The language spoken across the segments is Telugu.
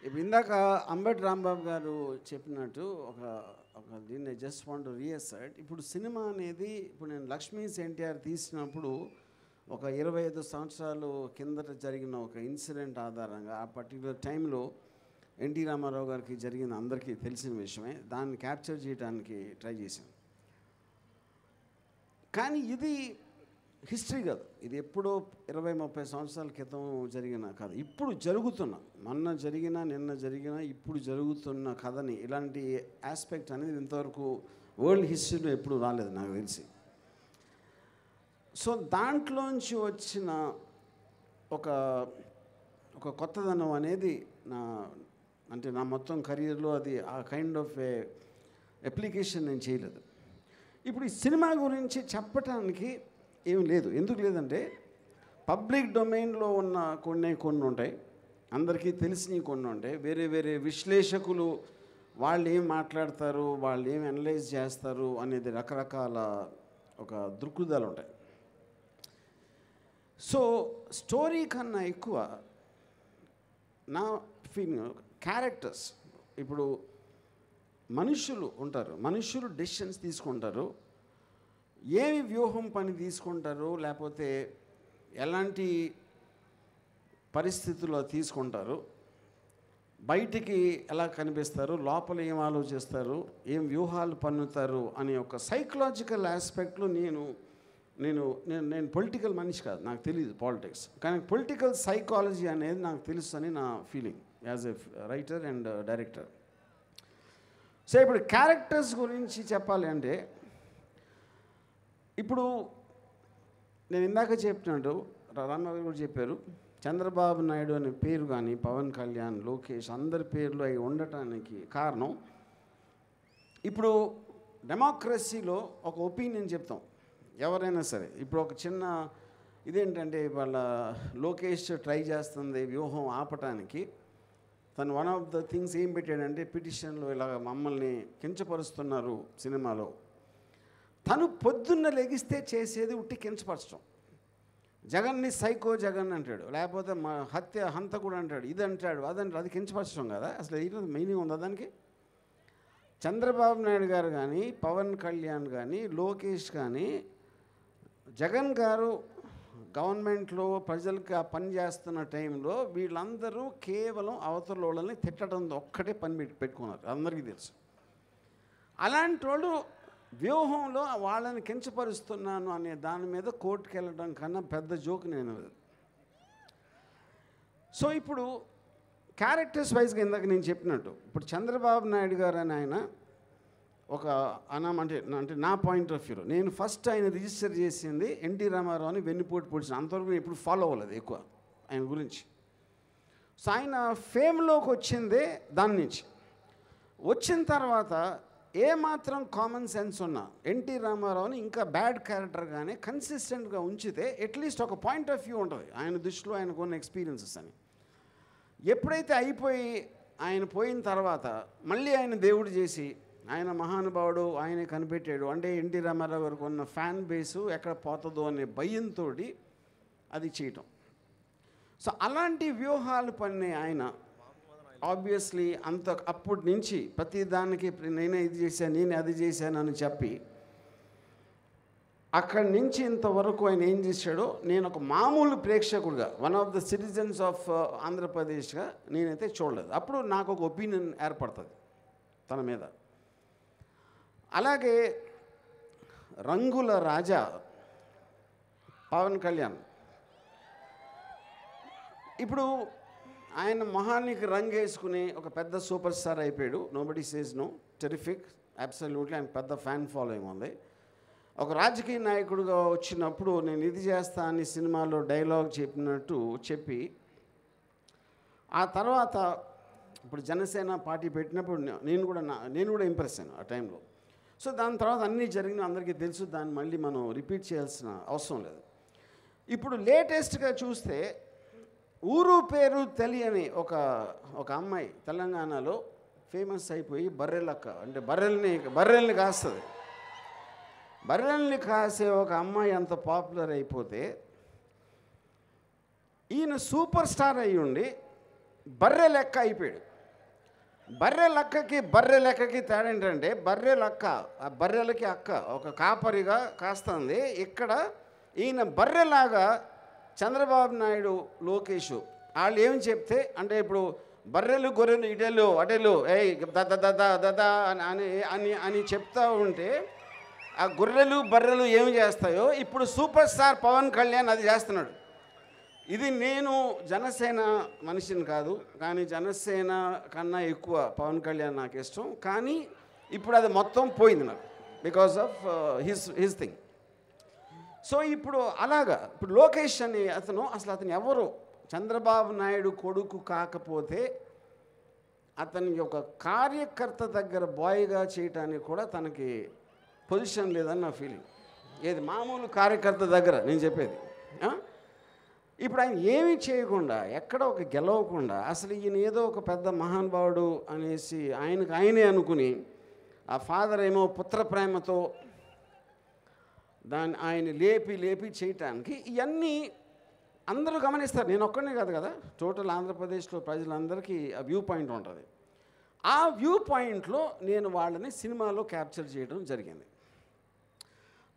ఇప్పుడు ఇందాక అంబటి రాంబాబు గారు చెప్పినట్టు ఒక ఒక దీన్ని జస్ట్ వాంట్ టు రీఅసర్ట్. ఇప్పుడు సినిమా అనేది ఇప్పుడు నేను లక్ష్మీస్ ఎన్టీఆర్ తీసినప్పుడు ఒక 25 సంవత్సరాలు కిందట జరిగిన ఒక ఇన్సిడెంట్ ఆధారంగా ఆ పర్టికులర్ టైంలో ఎన్టీ రామారావు గారికి జరిగిన అందరికీ తెలిసిన విషయమే, దాన్ని క్యాప్చర్ చేయడానికి ట్రై చేశాను. కానీ ఇది హిస్టరీ కాదు, ఇది ఎప్పుడో 20-30 సంవత్సరాల క్రితం జరిగిన కథ. ఇప్పుడు జరుగుతున్న, మొన్న జరిగిన, నిన్న జరిగిన, ఇప్పుడు జరుగుతున్న కథని ఇలాంటి ఆస్పెక్ట్ అనేది ఇంతవరకు వరల్డ్ హిస్టరీలో ఎప్పుడు రాలేదు నాకు తెలిసి. సో దాంట్లోంచి వచ్చిన ఒక ఒక కొత్తదనం అనేది నా మొత్తం కెరీర్లో అది ఆ కైండ్ ఆఫ్ ఏ అప్లికేషన్ నేను చేయలేదు. ఇప్పుడు ఈ సినిమా గురించి చెప్పటానికి ఏం లేదు. ఎందుకు లేదంటే పబ్లిక్ డొమైన్లో ఉన్న కొన్ని ఉంటాయి, అందరికీ తెలిసినవి కొన్ని ఉంటాయి. వేరే వేరే విశ్లేషకులు వాళ్ళు ఏం మాట్లాడతారు, వాళ్ళు ఏం అనలైజ్ చేస్తారు అనేది రకరకాల ఒక దృక్పథాలు ఉంటాయి. సో స్టోరీ కన్నా ఎక్కువ నా ఫీలింగ్ క్యారెక్టర్స్. ఇప్పుడు మనుషులు ఉంటారు, మనుషులు డెసిషన్స్ తీసుకుంటారు, ఏమి వ్యూహం పని తీసుకుంటారు, లేకపోతే ఎలాంటి పరిస్థితుల్లో తీసుకుంటారు, బయటికి ఎలా కనిపిస్తారు, లోపల ఏం ఆలోచిస్తారు, ఏం వ్యూహాలు పన్నుతారు అనే ఒక సైకలాజికల్ ఆస్పెక్ట్లో నేను పొలిటికల్ మనిషి కాదు, నాకు తెలియదు పాలిటిక్స్, కానీ పొలిటికల్ సైకాలజీ అనేది నాకు తెలుసు అని నా feeling as a writer and director. So ఇప్పుడు క్యారెక్టర్స్ గురించి చెప్పాలి అంటే, ఇప్పుడు నేను ఇందాక చెప్పినట్టు రామారావు కూడా చెప్పారు, చంద్రబాబు నాయుడు అనే పేరు కానీ పవన్ కళ్యాణ్, లోకేష్ అందరి పేర్లు అవి ఉండటానికి కారణం, ఇప్పుడు డెమోక్రసీలో ఒక ఒపీనియన్ చెప్తాం ఎవరైనా సరే. ఇప్పుడు ఒక చిన్న ఇదేంటంటే వాళ్ళ లోకేష్ ట్రై చేస్తుంది వ్యూహం ఆపటానికి. తను వన్ ఆఫ్ ద థింగ్స్ ఏం పెట్టాడంటే పిటిషన్లో ఇలా మమ్మల్ని కించపరుస్తున్నారు సినిమాలో. తను పొద్దున్న లెగిస్తే చేసేది ఉట్టి కించపరచడం. జగన్ని సైకో జగన్ అంటాడు, లేకపోతే మా హంతకుడు అంటాడు, ఇది అంటాడు, అదంటాడు, అది కించపరచడం కదా. అసలు ఈరోజు మీనింగ్ ఉందా దానికి? చంద్రబాబు నాయుడు గారు కానీ, పవన్ కళ్యాణ్ కానీ, లోకేష్ కానీ, జగన్ గారు గవర్నమెంట్లో ప్రజలకు పని చేస్తున్న టైంలో వీళ్ళందరూ కేవలం అవతల వాళ్ళని తిట్టడం ఒక్కటే పని పెట్టుకున్నారు, అందరికీ తెలుసు. అలాంటి వాళ్ళు వ్యూహంలో వాళ్ళని కించపరుస్తున్నాను అనే దాని మీద కోర్టుకు వెళ్ళడం కన్నా పెద్ద జోక్ నేను. సో ఇప్పుడు క్యారెక్టర్స్ వైజ్గా ఇందాక నేను చెప్పినట్టు, ఇప్పుడు చంద్రబాబు నాయుడు గారు అని ఆయన ఒక అంటే నా పాయింట్ ఆఫ్ వ్యూలో నేను ఫస్ట్ ఆయన రిజిస్టర్ చేసింది ఎన్టీ రామారావు అని వెన్నుపోటు పొడిచిన. అంతవరకు ఎప్పుడు ఫాలో అవ్వలేదు ఎక్కువ ఆయన గురించి. సో ఆయన ఫేమ్లోకి వచ్చిందే దాని నుంచి. వచ్చిన తర్వాత ఏమాత్రం కామన్ సెన్స్ ఉన్నా ఎన్టీ రామారావుని ఇంకా బ్యాడ్ క్యారెక్టర్గానే కన్సిస్టెంట్గా ఉంచితే అట్లీస్ట్ ఒక పాయింట్ ఆఫ్ వ్యూ ఉంటుంది ఆయన దృష్టిలో, ఆయనకు ఉన్న ఎక్స్పీరియన్సెస్ అని. ఎప్పుడైతే అయిపోయి ఆయన పోయిన తర్వాత మళ్ళీ ఆయన దేవుడు చేసి ఆయన మహానుభావుడు ఆయనే కనిపెట్టాడు అంటే ఎన్టీ రామారావు గారికి ఉన్న ఫ్యాన్ బేసు ఎక్కడ పోతుందో అనే భయంతో అది చేయటం. సో అలాంటి వ్యూహాలు పన్నే ఆయన ఆబ్వియస్లీ అప్పటి నుంచి ప్రతి దానికి నేనే ఇది చేశాను, నేను అది చేశాను అని చెప్పి అక్కడి నుంచి ఇంతవరకు ఆయన ఏం చేశాడో నేను ఒక మామూలు ప్రేక్షకుడిగా, one of the citizens of ఆంధ్రప్రదేశ్గా నేనైతే చూడలేదు. అప్పుడు నాకు ఒక ఒపీనియన్ ఏర్పడుతుంది తన మీద. అలాగే రంగుల రాజా పవన్ కళ్యాణ్, ఇప్పుడు ఆయన మొహానికి రంగు వేసుకుని ఒక పెద్ద సూపర్ స్టార్ అయిపోయాడు. Nobody says no, terrific, absolutely ఆయన పెద్ద ఫ్యాన్ ఫాలోయింగ్ ఉంది. ఒక రాజకీయ నాయకుడిగా వచ్చినప్పుడు నేను ఇది చేస్తా అని సినిమాలో డైలాగ్ చెప్పినట్టు చెప్పి ఆ తర్వాత ఇప్పుడు జనసేన పార్టీ పెట్టినప్పుడు నేను కూడా ఇంప్రెస్ అయ్యాను ఆ టైంలో. సో దాని తర్వాత అన్నీ జరిగిన అందరికీ తెలుసు, దాన్ని మళ్ళీ మనం రిపీట్ చేయాల్సిన అవసరం లేదు. ఇప్పుడు లేటెస్ట్గా చూస్తే ఊరు పేరు తెలియని ఒక అమ్మాయి తెలంగాణలో ఫేమస్ అయిపోయి బర్రెలక్క అంటే బర్రెల్ని కాస్తుంది. బర్రెల్ని కాసే ఒక అమ్మాయి అంత పాపులర్ అయిపోతే ఈయన సూపర్ స్టార్ అయ్యి ఉండి బర్రె లెక్క అయిపోయాడు. బర్రె లక్కకి బర్రె లెక్కకి తేడా ఏంటంటే బర్రెల అక్క, ఆ బర్రెలకి అక్క ఒక కాపరిగా కాస్తుంది. ఇక్కడ ఈయన బర్రెలాగా చంద్రబాబు నాయుడు, లోకేష్ వాళ్ళు ఏమి చెప్తే అంటే ఇప్పుడు బర్రెలు గొర్రెలు ఇటెలు అటెలు ఏయ్ దద అని అని అని చెప్తా ఉంటే ఆ గొర్రెలు బర్రెలు ఏమి చేస్తాయో ఇప్పుడు సూపర్ స్టార్ పవన్ కళ్యాణ్ అది చేస్తున్నాడు. ఇది నేను జనసేన మనిషిని కాదు, కానీ జనసేన కన్నా ఎక్కువ పవన్ కళ్యాణ్ నాకు ఇష్టం. కానీ ఇప్పుడు అది మొత్తం పోయింది నాకు because of his thing. So ఇప్పుడు అలాగా ఇప్పుడు లోకేష్ అని అతను ఎవరు చంద్రబాబు నాయుడు కొడుకు కాకపోతే అతనికి ఒక కార్యకర్త దగ్గర బాయ్గా చేయటానికి కూడా తనకి పొజిషన్ లేదని నా ఫీలింగ్. ఏది మామూలు కార్యకర్త దగ్గర నేను చెప్పేది. ఇప్పుడు ఆయన ఏమీ చేయకుండా ఎక్కడ ఒక గెలవకుండా అసలు ఈయన ఏదో ఒక పెద్ద మహానుభావుడు అనేసి ఆయనే అనుకుని ఆ ఫాదర్ ఏమో పుత్ర ప్రేమతో ఆయన లేపి చేయటానికి ఇవన్నీ అందరూ గమనిస్తారు. నేను ఒక్కనే కాదు కదా, టోటల్ ఆంధ్రప్రదేశ్లో ప్రజలందరికీ ఆ వ్యూ పాయింట్ ఉంటుంది. ఆ వ్యూ పాయింట్లో నేను వాళ్ళని సినిమాలో క్యాప్చర్ చేయడం జరిగింది.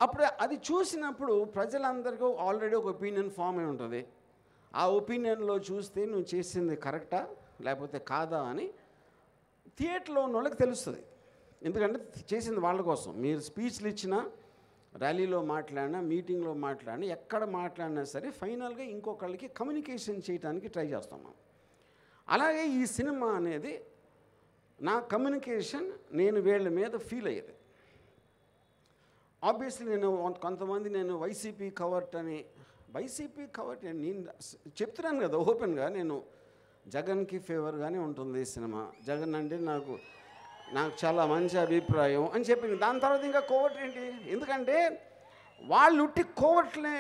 అప్పుడు అది చూసినప్పుడు ప్రజలందరికీ ఆల్రెడీ ఒక ఒపీనియన్ ఫామ్ అయి ఉంటుంది. ఆ ఒపీనియన్లో చూస్తే నువ్వు చేసింది కరెక్టా లేకపోతే కాదా అని థియేటర్లో ఉన్న వాళ్ళకి తెలుస్తుంది. ఎందుకంటే చేసింది వాళ్ళ కోసం. మీరు స్పీచ్లు ఇచ్చినా, ర్యాలీలో మాట్లాడినా, మీటింగ్లో మాట్లాడినా, ఎక్కడ మాట్లాడినా సరే ఫైనల్గా ఇంకొకళ్ళకి కమ్యూనికేషన్ చేయడానికి ట్రై చేస్తాం మనం. అలాగే ఈ సినిమా అనేది నా కమ్యూనికేషన్ నేను వీళ్ళ మీద ఫీల్ అయ్యేది. ఆబ్వియస్లీ కొంతమంది నేను వైసీపీ కవర్ట్ నేను చెప్తున్నాను కదా ఓపెన్గా, నేను జగన్కి ఫేవర్గానే ఉంటుంది ఈ సినిమా. జగన్ అంటే నాకు చాలా మంచి అభిప్రాయం అని చెప్పింది. దాని తర్వాత ఇంకా కోవర్ట్ ఏంటి? ఎందుకంటే వాళ్ళు ఉట్టి కోవర్ట్లే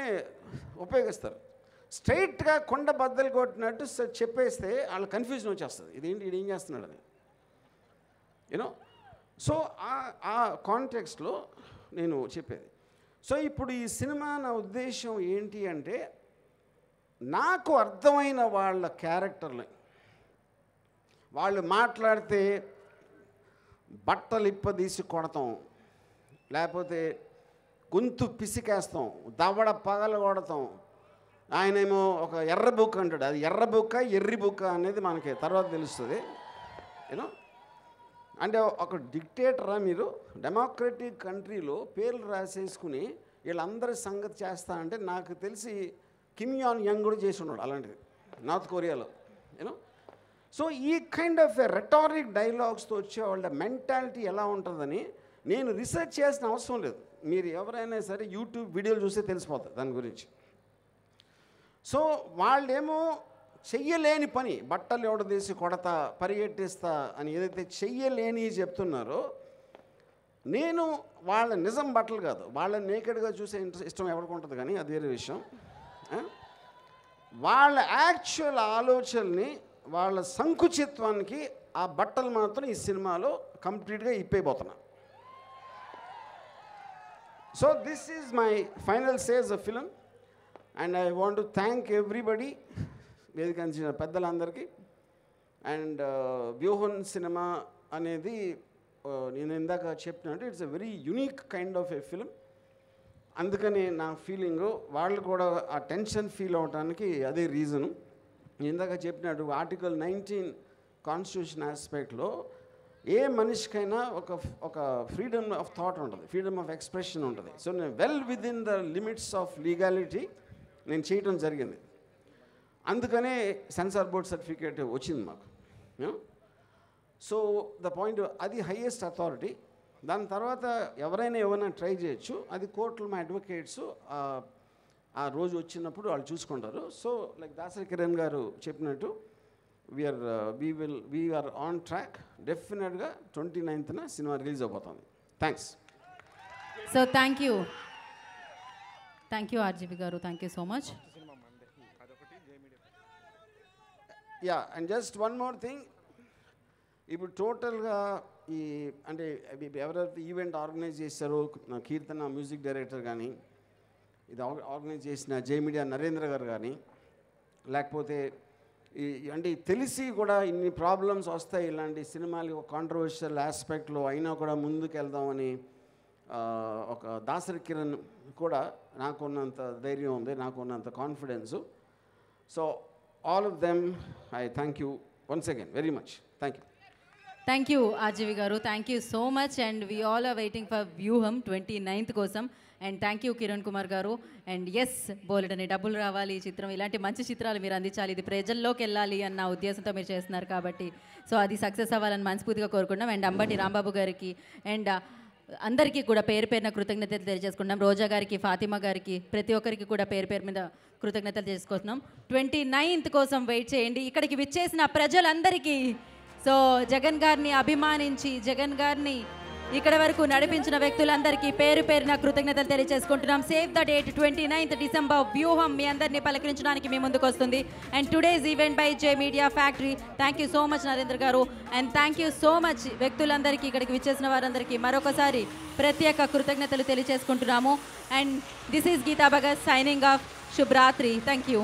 ఉపయోగిస్తారు. స్ట్రైట్గా కొండ బద్దలు కొట్టినట్టు చెప్పేస్తే వాళ్ళు కన్ఫ్యూజన్ వచ్చేస్తుంది, ఇదేంటి ఇది ఏం చేస్తున్నాడు అని యూనో. సో ఆ కాంటెక్స్ట్లో నేను చెప్పేది. సో ఇప్పుడు ఈ సినిమా నా ఉద్దేశం ఏంటి అంటే నాకు అర్థమైన వాళ్ళ క్యారెక్టర్ని వాళ్ళు మాట్లాడితే బట్టలు ఇప్పదీసి కొడతాం, లేకపోతే గొంతు పిసికేస్తాం, దవడ పగల కొడతాం. ఆయనేమో ఒక ఎర్ర బుక్ అంటాడు, అది ఎర్ర బుక్క ఎర్రి బుక్క అనేది మనకి తర్వాత తెలుస్తుంది యూనో. అంటే ఒక డిక్టేటరా మీరు? డెమోక్రటిక్ కంట్రీలో పేర్లు రాసేసుకుని వీళ్ళందరి సంగతి చేస్తా అంటే నాకు తెలిసి కిమ్ యాన్ యంగ్ కూడా చేసి ఉన్నాడు అలాంటిది నార్త్ కొరియాలో యూనో. సో ఈ కైండ్ ఆఫ్ రెటారిక్ డైలాగ్స్తో వచ్చే వాళ్ళ మెంటాలిటీ ఎలా ఉంటుందని నేను రీసెర్చ్ చేసిన అవసరం లేదు. మీరు ఎవరైనా సరే యూట్యూబ్ వీడియోలు చూస్తే తెలిసిపోతుంది దాని గురించి. సో వాళ్ళేమో చెయ్యలేని పని, బట్టలు ఎవడదీసి కొడతా, పరిగెట్టిస్తా అని ఏదైతే చెయ్యలేని చెప్తున్నారో, నేను వాళ్ళ నిజం బట్టలు కాదు, వాళ్ళ నేకెడ్గా చూసే ఇష్టం ఎవరికి ఉంటుంది కానీ అది వేరే విషయం. వాళ్ళ యాక్చువల్ ఆలోచనని, వాళ్ళ సంకుచిత్వానికి ఆ బట్టలు మాత్రం ఈ సినిమాలో కంప్లీట్గా ఇప్పైపోతున్నా. So this is my final sage of film and I want to thank everybody, వేదికంచిన పెద్దలందరికీ. అండ్ వ్యూహన్ సినిమా అనేది నేను ఇందాక చెప్పినట్టు it's a very unique kind of a film. అందుకని నా ఫీలింగు వాళ్ళు కూడా ఆ టెన్షన్ ఫీల్ అవడానికి అదే రీజను. ఇందాక చెప్పినట్టు ఆర్టికల్ 19 కాన్స్టిట్యూషన్ ఆస్పెక్ట్లో ఏ మనిషికైనా ఒక ఫ్రీడమ్ ఆఫ్ థాట్ ఉంటుంది, ఫ్రీడమ్ ఆఫ్ ఎక్స్ప్రెషన్ ఉంటుంది. సో నేను well with in the limits of legality నేను చేయడం జరిగింది. అందుకనే సెన్సార్ బోర్డ్ సర్టిఫికేట్ వచ్చింది మాకు. సో ద పాయింట్, అది హైయెస్ట్ అథారిటీ. దాని తర్వాత ఎవరైనా ఏమైనా ట్రై చేయొచ్చు, అది కోర్టులో మా అడ్వకేట్స్ ఆ రోజు వచ్చినప్పుడు వాళ్ళు చూసుకుంటారు. సో లైక్ దాసరి కిరణ్ గారు చెప్పినట్టు వీఆర్ ఆన్ ట్రాక్. డెఫినెట్గా 29న సినిమా రిలీజ్ అవబోతుంది. Thanks. So thank you RGV garu, thank you so much. Yeah, and just one more thing, ఇప్పుడు టోటల్గా ఈ అంటే ఎవరైతే ఈవెంట్ ఆర్గనైజ్ చేశారో, కీర్తన మ్యూజిక్ డైరెక్టర్ కానీ, ఇది ఆర్గనైజ్ చేసిన జే మీడియా నరేంద్ర గారు కానీ, లేకపోతే అంటే తెలిసి కూడా ఇన్ని ప్రాబ్లమ్స్ వస్తాయి ఇలాంటి సినిమాలకి ఒక కాంట్రవర్షియల్ ఆస్పెక్ట్లో అయినా కూడా ముందుకు వెళ్దామని ఒక దాసరి కిరణ్ కూడా నాకున్నంత ధైర్యం ఉంది, నాకున్నంత confidence. So all of them I thank you once again very much. Thank you. Thank you RGV garu, thank you so much. And we all are waiting for Vyuham 29th కోసం. And thank you Kiran Kumar garu. And yes, బోలెడని డబ్బులు రావాలి ఈ చిత్రం, ఇలాంటి మంచి చిత్రాలు మీరు అందించాలి, ఇది ప్రజల్లోకి వెళ్ళాలి అన్న ఉద్దేశంతో మీరు చేస్తున్నారు కాబట్టి సో అది సక్సెస్ అవ్వాలని మనస్ఫూర్తిగా కోరుకున్నాం. అండ్ అంబటి రాంబాబు గారికి అండ్ అందరికీ కూడా పేరు పేరున కృతజ్ఞతలు తెలియజేసుకున్నాం. రోజా గారికి, ఫాతిమా గారికి, ప్రతి ఒక్కరికి కూడా పేరు పేరు మీద కృతజ్ఞతలు చేసుకుంటున్నాం. 29th కోసం వెయిట్ చేయండి. ఇక్కడికి విచ్చేసిన ప్రజలందరికీ, సో జగన్ గారిని అభిమానించి జగన్ గారిని ఇక్కడ వరకు నడిపించిన వ్యక్తులందరికీ పేరు పేరున కృతజ్ఞతలు తెలియజేసుకుంటున్నాం. Save the date 29th December. Vyuham మీ అందరినీ పలకరించడానికి మీ ముందుకు వస్తుంది. And today's event by J media factory. Thank you so much Narendra garu. And thank you so much వ్యక్తులందరికీ, ఇక్కడికి విచ్చేసిన వారందరికీ మరొకసారి ప్రత్యేక కృతజ్ఞతలు తెలియజేసుకుంటున్నాము. And this is Geetha Bhagat signing off. శుభరాత్రి. Thank you.